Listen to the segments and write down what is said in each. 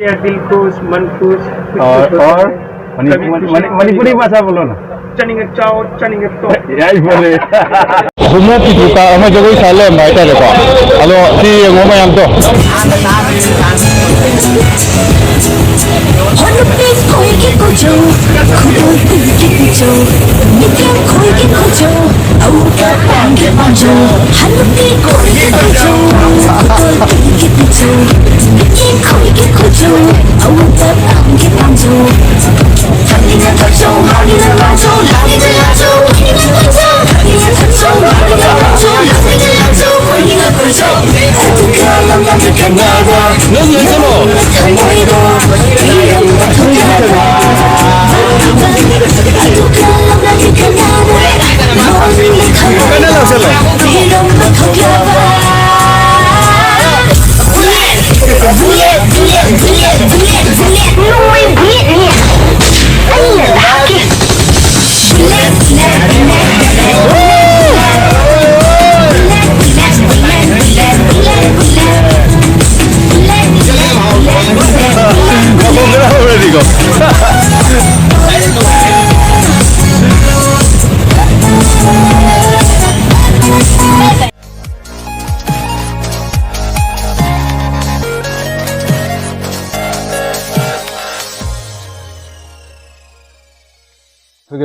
या दिल खुश मन खुश और मणिपुरी भाषा बोलो ना चनिंग चाओ चनिंग तो यही बोले घूमो की दुका हमें जगह साले भाई का देखो हेलो सी वो मैं हम तो कोई के कुछो कोई के कुछो मित्र कोई के कुछो औका पांगे पांजो हनुती कोई के कुछो कोई के कुछो मित्र कोई के कुछो औका पांगे पांजो हनीना कुछो हनीना लाजो हनीना लाजो हनीना कुछो हनीना कुछो हनीना लाजो हनीना लाजो हनीना कुछो तुकाlam na tukanada no no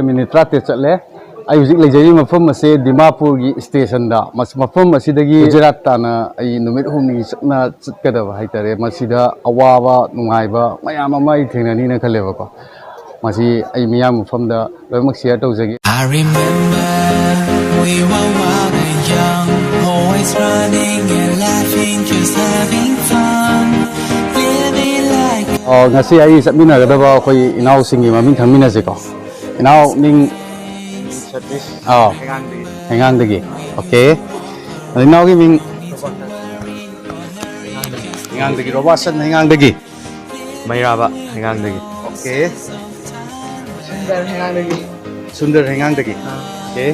minute 30 चले आई हुजिक लेजरी मफम से दिमापुर की स्टेशन दा मफम असिदगी गुजरात ताना आई नुमित हुमनी चना चतकदब हाइतरे मसिदा अवाबा नुंगाइबा मयाम अमा इ थेंगनानी ना खलेबको मसि आई मियाम मफम दा लोइमक share तौजगी I remember we were wild and young always running and laughing just having fun feeling like ngasi ai satmina gadaba khoi inau singi maming thangmina se ko inau ning hengang dagi okay inau gi ming hengang dagi robasan hengang dagi mairaba hengang dagi okay sundar hengang dagi okay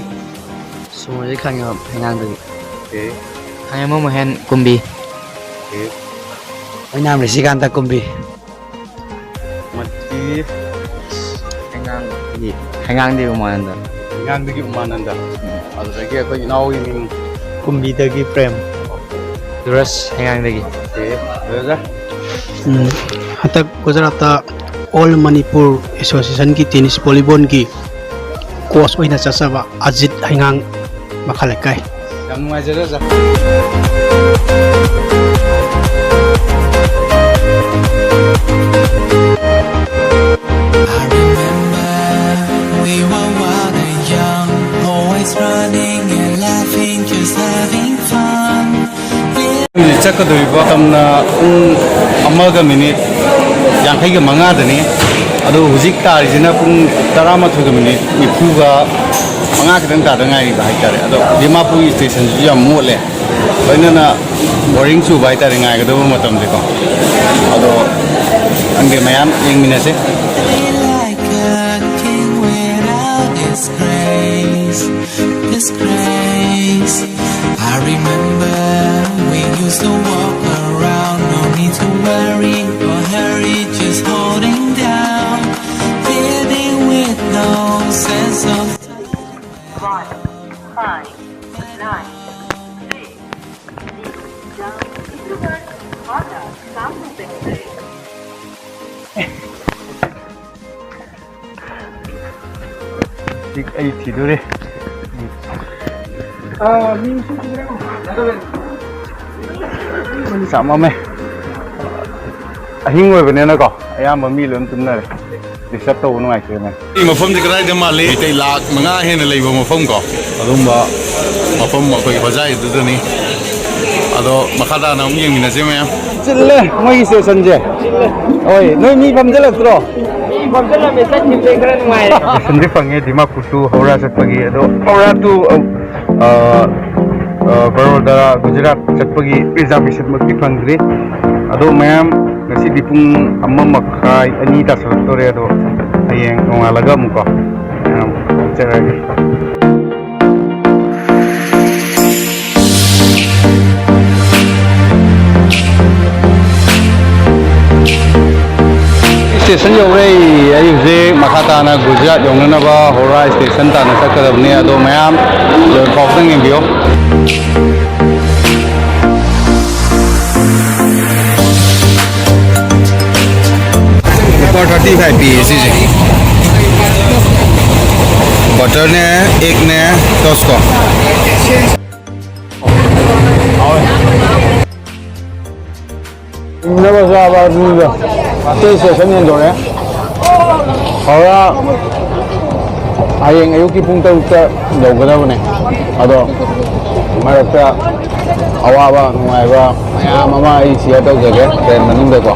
Sumuri khangam hengang dagi okay khangam mo hen kumbi okay ai nam le sikanta kumbi mati hengang di umananda hengang dagi umananda adagi akoi inau gi ming kumbi dagi prem duras hengang dagi okay daja hatak Gujarat All Manipur Association ki tennis volleyball ki coach oina chasaba Ajit hengang makhalekai yam nungai jara ja चक्कदोरिबा तमना अमगा minute यांखैगा मंगादनी अदो हुजिक तारिजिना पुंग 13 minute निफुगा मंगा खदंग तादंगाई हाइतारे अदो Dimapur station जु याम मोले लोइनना बोरिंग सु बाइतारे गायगदो मतम देखो अदो अंगे मयाम येंगमिनसे I remember we used to walk around, no need to worry or hurry, just holding down, feeling with no sense of time. 1, 5, 9, 3, 0, Kamrup Tik ai thidore sama me ahing oi bane na ko ayam mi lom tumna re disap to nungai ke me I mafam di krai de mali tei lak manga hena leibo mafam ko adumba mafam ma ko bajai du ni ado makhada na yeng mina je me chille moi se sanje oi noi mi fam jalak tro fam jala me sat ni krai nungai sanje pange Dimapur tu HOWRAH satpagi ado HOWRAH tu Baroda Gujarat chatpagi examination makti fangri ado mayam ngasi dipung amma makai ani ta saktore ado ayeng ngalaga muko ceragi station यौरे अयुजे मखाताना गुजरात यौननबा Howrah station ताना सकदबने अदो मयाम पाउदंग एम्बियो 35 P सीजे butter ने एक ने टोस्ट को Never saw about neither. This is an indoor. Hora, I am a Yuki Punta, the Governor. Although, Marata, Awai, Mama is here to get them in the go.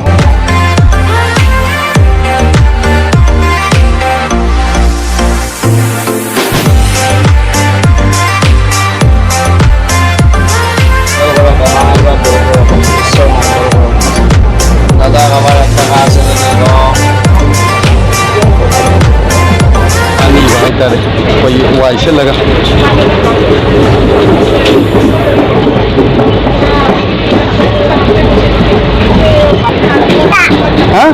कोई वाइश लगा हाँ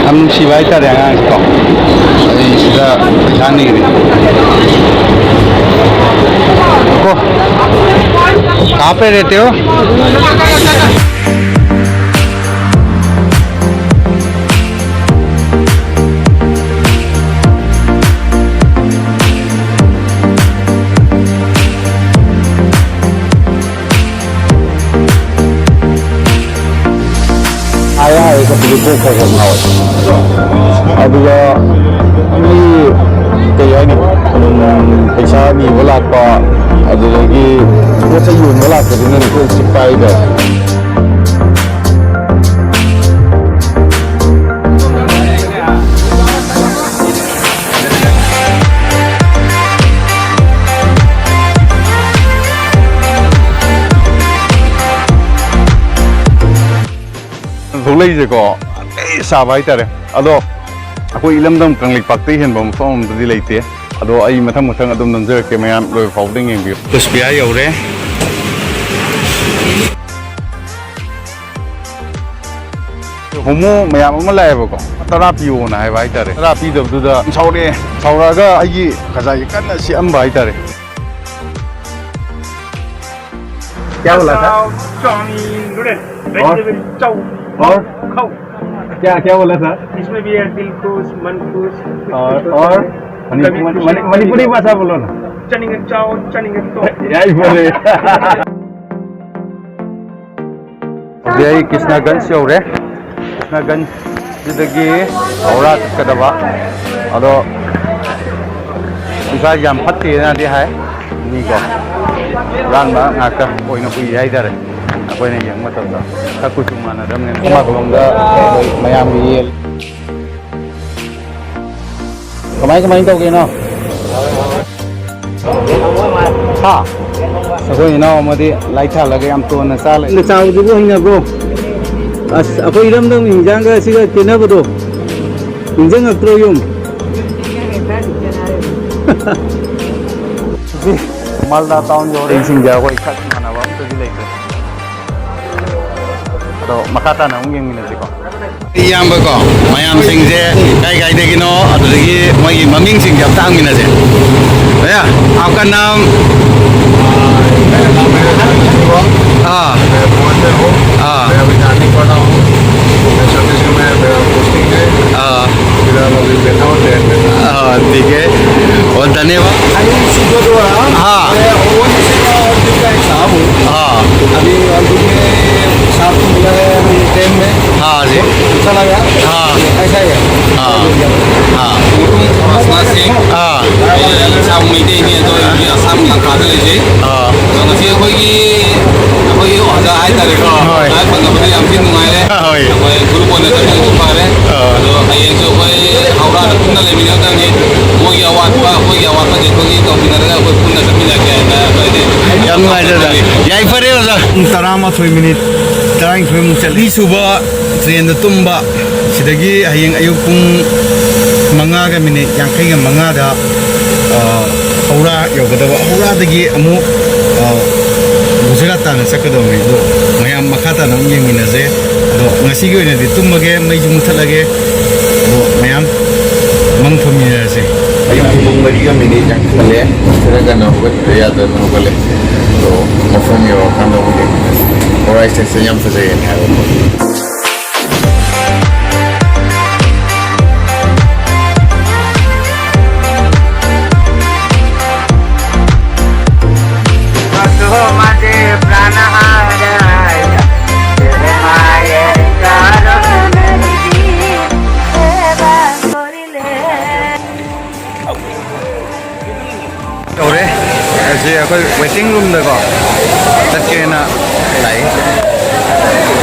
हम शिवाय का रहेगा इसको इसका पहचान नहीं रही को कहाँ पे रहते हो Buku kosong awal. Aduga ini kayak ni pesa ni bola apa, ada lagi macam yun bola apa dengan itu sipai dah. Zulai je ko sabai tare ado aku ilam dam kanglik pakti hen bom som di leite ado ai mathang adum namjer ke mayam loi fauding eng bi kusbia yaure homo mayam ama lai ba ko therapy na hai bai tare therapy da du da saure saura ga ai khajai kan si am bai tare क्या बोला था और क्या बोला था इसमें भी है दिल खुश मन खुश और मणिपुरी भाषा बोलो ना चनिंग चाओ चनिंग तो यही बोले यही कृष्णगंज से हो रहे कृष्णगंज जिदगी हौरा कदबा अदो इसा याम फत्ती ना दी है नी को रान बा नाका कोई ना कोई है इधर कोई नहीं yang मतलब tak kusung mana dah mungkin cuma belum dah mayam biel kemarin tahu kena ha aku ini nama mesti light lagi am tu nasa lagi nasa juga hingga bro as aku iram dah hinjang ke sih kena betul hinjang akroyum Malda town jauh ini singgah aku ikat mana bang tu di lagi makata na ungin minasi ko iyam ba ko mayam sing je kai de gino adagi mai maming sing jap tang minase ya आपका नाम हाँ हाँ ठीक है और धन्यवाद हाँ हाँ अभी ट्रेन में हाँ जी चला गया हाँ ऐसा ही है हाँ हाँ हाँ साम मीटिंग है तो साम लंका ले जी हाँ तो नसी कोई ओजा आई तारे को आई पंगा बने हम भी नुंगाई ले कोई ग्रुप ने तो नहीं पा रहे तो ये जो कोई हावड़ा पुन्ना ले मिला था नहीं कोई आवाज का देखो कि तो बिना रहा कोई पुन्ना सब मिला के ना कोई yang ada yai pare oza tarama 3 minute tarang 3 minute chali suba train da tumba sidagi hayeng ayuk pung manga ga minute yang kai ga manga da haura yogadaba haura dagi amu Gujarat ta na sakadawni do mayam makata na yeng minaje ꯑꯗꯣ ꯉꯁꯤꯒꯤ ꯑꯣꯏꯅꯗꯤ ꯇꯨꯝꯃꯒꯦ ꯃꯩꯁꯨ ꯃꯨꯠꯊꯠꯂꯒꯦ ꯑꯗꯣ ꯃꯌꯥꯝ ꯃꯪ ꯐꯝꯃꯤꯟꯅꯔꯁꯦ ꯑꯌꯨꯛ ꯄꯨꯡ 4:00 ꯌꯥꯡꯈꯠꯂꯦ ꯈꯔꯒꯅ ꯍꯧꯒꯠꯄ ꯌꯥꯗꯅ ꯍꯧꯒꯠꯂꯦ ꯑꯗꯣ ꯃꯐꯝ ꯌꯧꯔꯀꯥꯟꯗ ꯑꯃꯨꯛ ꯌꯦꯡꯃꯤꯟꯅꯁꯦ ꯍꯧꯔꯥꯏ ꯁ꯭ꯇꯦꯁꯟ ꯌꯥꯝ ꯐꯖꯩꯌꯦꯅ ꯍꯥꯏꯕꯀꯣ ꯌꯧꯔꯦ ꯑꯁꯤ ꯑꯩꯈꯣꯏ ꯋꯦꯇꯤꯡ ꯔꯨꯝꯗꯀꯣ ꯆꯠꯀꯦꯅ ꯂꯥꯛꯏ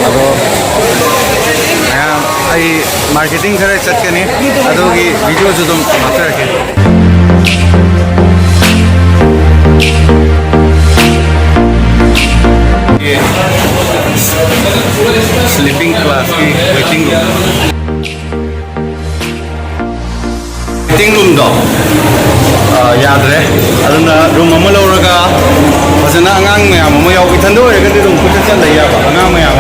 ꯑꯗꯣ ꯃꯌꯥꯝ ꯑꯩ ꯃꯥꯔꯀꯦꯇꯤꯡ ꯈꯔ ꯆꯠꯀꯅꯤ ꯑꯗꯨꯒꯤ ꯚꯤꯗꯤꯑꯣꯁꯨ ꯑꯗꯨꯝ ꯍꯥꯞꯆꯔꯛꯀꯦ ꯁ꯭ꯂꯤꯄꯤꯡ ꯀ꯭ꯂꯥꯁꯀꯤ ꯋꯦꯇꯤꯡ ꯔꯨꯝ ꯋꯦꯇꯤꯡ ꯔꯨꯝꯗꯣ ꯌꯥꯗ꯭ꯔꯦ ꯑꯗꯨꯅ ꯔꯨꯝ ꯑꯃ ꯂꯧꯔꯒ ꯐꯖꯅ ꯑꯉꯥꯡ ꯃꯌꯥꯝ ꯑꯃ ꯌꯥꯎ ꯏꯊꯟꯗ ꯑꯣꯏꯔꯒꯗꯤ ꯑꯗꯨꯝ ꯀꯣꯏꯆꯠ ꯆꯠꯂ ꯌꯥꯕ ꯑꯉꯥꯡ ꯃꯌꯥꯝ